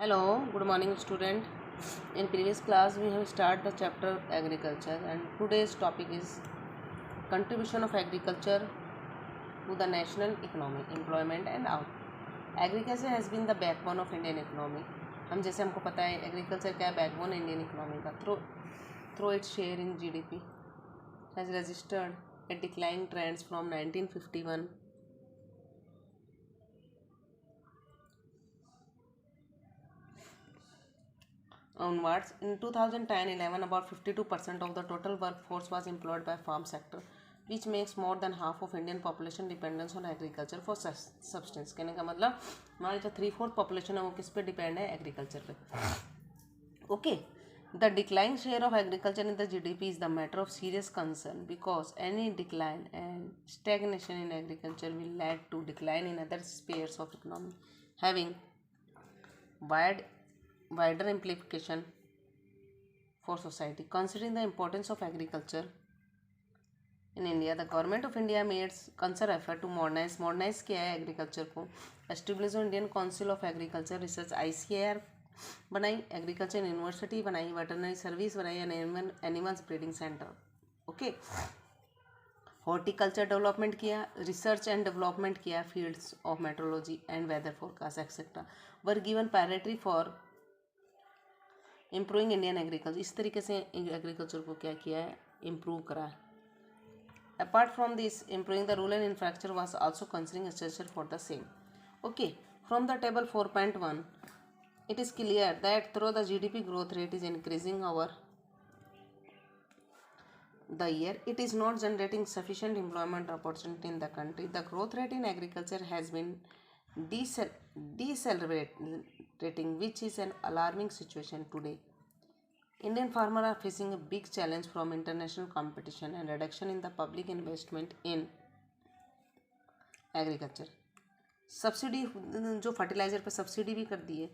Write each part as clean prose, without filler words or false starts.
Hello, good morning student. In previous class we have started the chapter agriculture and today's topic is contribution of agriculture to the national economy, employment and out. Agriculture has been the backbone of Indian economy. हम जैसे हमको पता है agriculture क्या है backbone Indian economy का through its share in GDP has registered a declining trends from 1951 onwards. In 2010-11, about 52% of the total workforce was employed by farm sector, which makes more than half of Indian population dependence on agriculture for substance. कहने का मतलब हमारी जो 3/4 population है वो किस पे depend है एग्रीकल्चर पे. Okay, the declining share of agriculture in the GDP is the matter of serious concern because any decline and stagnation in agriculture will lead to decline in other spheres of economy, having wide wider implication for society. Considering the importance of agriculture in India, the government of India made concerted effort to modernize क्या है agriculture को. Establish Indian council of agriculture research ICAR बनाई, agriculture university बनाई, veterinary service बनाई, animals breeding centre. Okay, horticulture development किया, research and development किया, fields of metrology and weather forecast etcetera were given priority for improving Indian agriculture. इस तरीके से agriculture को क्या किया है, इम्प्रूव करा है. Apart from this improving the rural infrastructure was also considering essential for the same. Okay, from the table 4.1 it is clear that though the GDP growth rate is increasing over the year, it is not generating sufficient employment opportunity in the country. The growth rate in agriculture has been decelerating, which is an alarming situation today. Indian farmers are facing a big challenge from international competition and reduction in the public investment in agriculture. Subsidy जो fertiliser पे subsidy भी कर दी है,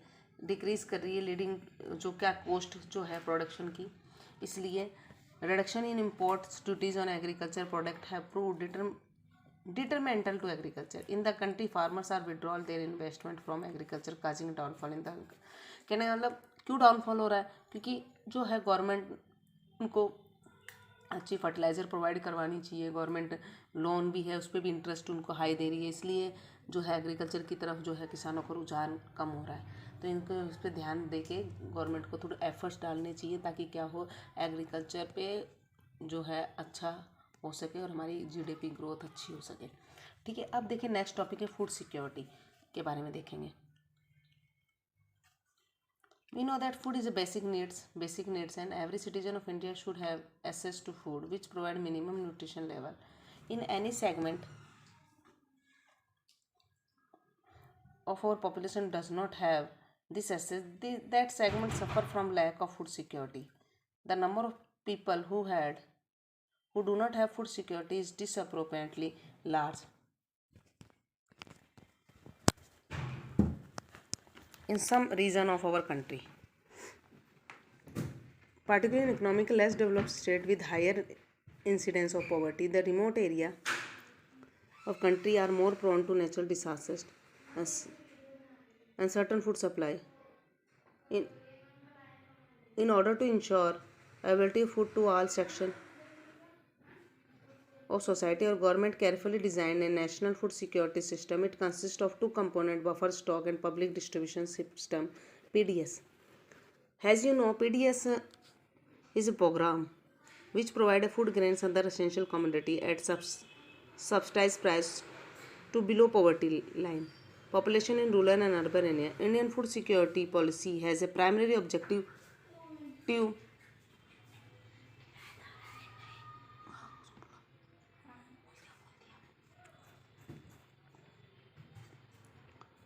decrease कर रही है, leading जो क्या कॉस्ट जो है प्रोडक्शन की. इसलिए reduction in imports duties on agriculture product have prove detrimental to agriculture. In the country farmers are withdrawal their investment from agriculture causing downfall in the. कहने का मतलब क्यों डाउनफॉल हो रहा है, क्योंकि जो है गवर्नमेंट उनको अच्छी फर्टिलाइज़र प्रोवाइड करवानी चाहिए, गवर्नमेंट लोन भी है उस पर भी इंटरेस्ट उनको हाई दे रही है, इसलिए जो है एग्रीकल्चर की तरफ जो है किसानों का रुझान कम हो रहा है. तो इनको उस पर ध्यान दे के गवर्नमेंट को थोड़े एफर्ट्स डालने चाहिए ताकि क्या हो, एग्रीकल्चर पे जो है अच्छा हो सके और हमारी GDP ग्रोथ अच्छी हो सके. ठीक है, अब देखिए नेक्स्ट टॉपिक है फूड सिक्योरिटी के बारे में देखेंगे. We know that food is a basic needs and every citizen of India should have access to food which provide minimum nutrition level. In any segment of our population does not have this access, that segment suffer from lack of food security. The number of people who do not have food security is disproportionately large. In some region of our country, particularly in economically less developed state with higher incidence of poverty, the remote area of country are more prone to natural disasters and certain food supply. In order to ensure availability of food to all sections of society, our government carefully designed a national food security system. It consists of two components: buffer stock and public distribution system, PDS. As you know, PDS is a program which provides food grains and other essential commodity at subsidized price to below poverty line. Population in rural and urban area. Indian food security policy has a primary objective to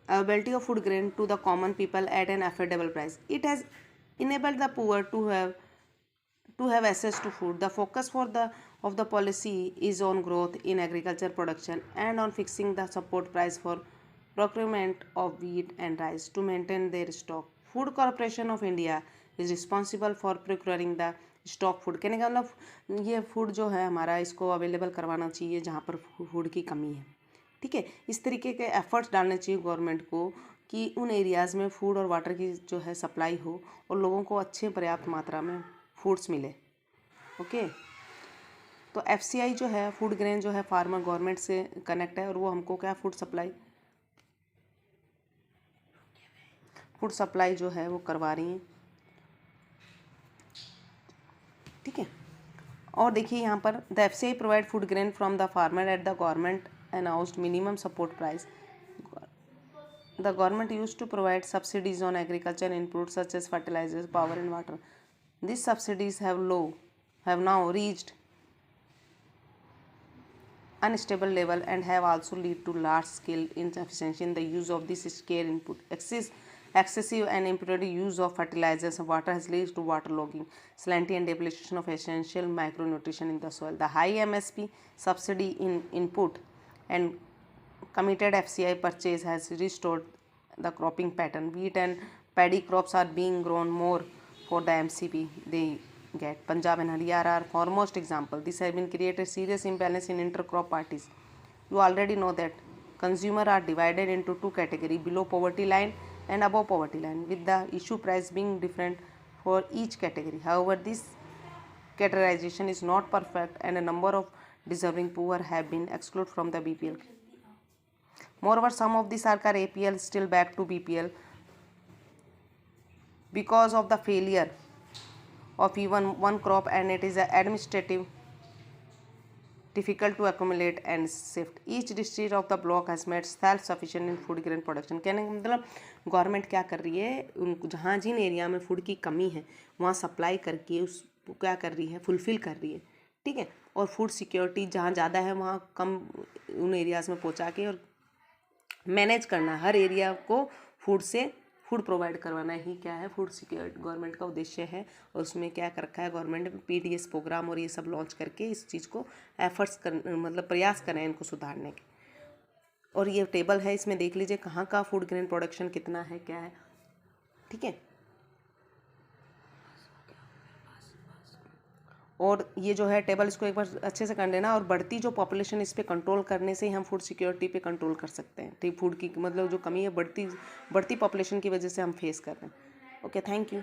availability of food grain to the common people at an affordable price. It has enabled the poor to have access to food. The focus of the policy is on growth in agriculture production and on fixing the support price for procurement of wheat and rice to maintain their stock. Food Corporation of India is responsible for procuring the stock food. कहने का मतलब ये food जो है हमारा इसको available करवाना चाहिए जहाँ पर फूड की कमी है. ठीक है, इस तरीके के एफर्ट्स डालने चाहिए गवर्नमेंट को कि उन एरियाज़ में फूड और वाटर की जो है सप्लाई हो और लोगों को अच्छे पर्याप्त मात्रा में फूड्स मिले। ओके, तो FCI जो है फूड ग्रेन जो है फार्मर गवर्नमेंट से कनेक्ट है और वो हमको क्या फूड सप्लाई जो है वो करवा रही हैं। ठीक है, और देखिए यहाँ पर the FCI provide food grain from the farmer at the government announced minimum support price. The government used to provide subsidies on agriculture inputs such as fertilizers, power and water. These subsidies have now reached unstable level and have also led to large scale inefficiency in the use of this scarce input. Excessive and improper use of fertilizers and water has led to waterlogging, salinity and depletion of essential micronutrition in the soil. The high MSP subsidy in input and committed FCI purchase has restored the cropping pattern. Wheat and paddy crops are being grown more for the MCP they get. Punjab and Haryana are foremost example. This has been created serious imbalance in intercrop parties. You already know that consumers are divided into two categories, below poverty line and above poverty line, with the issue price being different for each category. However, this categorization is not perfect and a number of deserving poor have been excluded from the BPL. Moreover, some of the Sarkar APL still back to BPL because of the failure of even one crop, and it is administrative difficult to accumulate and shift. Each district of the block has made self-sufficient in food grain production. कहने का मतलब government क्या कर रही है, उन जहाँ जिन area में फूड की कमी है वहाँ सप्लाई करके उस क्या कर रही है, फुलफिल कर रही है। ठीक है, और फूड सिक्योरिटी जहाँ ज़्यादा है वहाँ कम उन एरियाज़ में पहुँचा के और मैनेज करना, हर एरिया को फूड प्रोवाइड करवाना ही क्या है फूड सिक्योरिटी गवर्नमेंट का उद्देश्य है। और उसमें क्या कर रखा है गवर्नमेंट ने PDS प्रोग्राम और ये सब लॉन्च करके इस चीज़ को एफर्ट्स कर मतलब प्रयास कर रहे हैं इनको सुधारने के। और ये टेबल है, इसमें देख लीजिए कहाँ का फूड ग्रेन प्रोडक्शन कितना है, क्या है। ठीक है, और ये जो है टेबल इसको एक बार अच्छे से कर लेना। और बढ़ती जो पॉपुलेशन इस पे कंट्रोल करने से हम फूड सिक्योरिटी पे कंट्रोल कर सकते हैं। ठीक, फूड की मतलब जो कमी है बढ़ती पॉपुलेशन की वजह से हम फेस कर रहे हैं। Okay, thank you.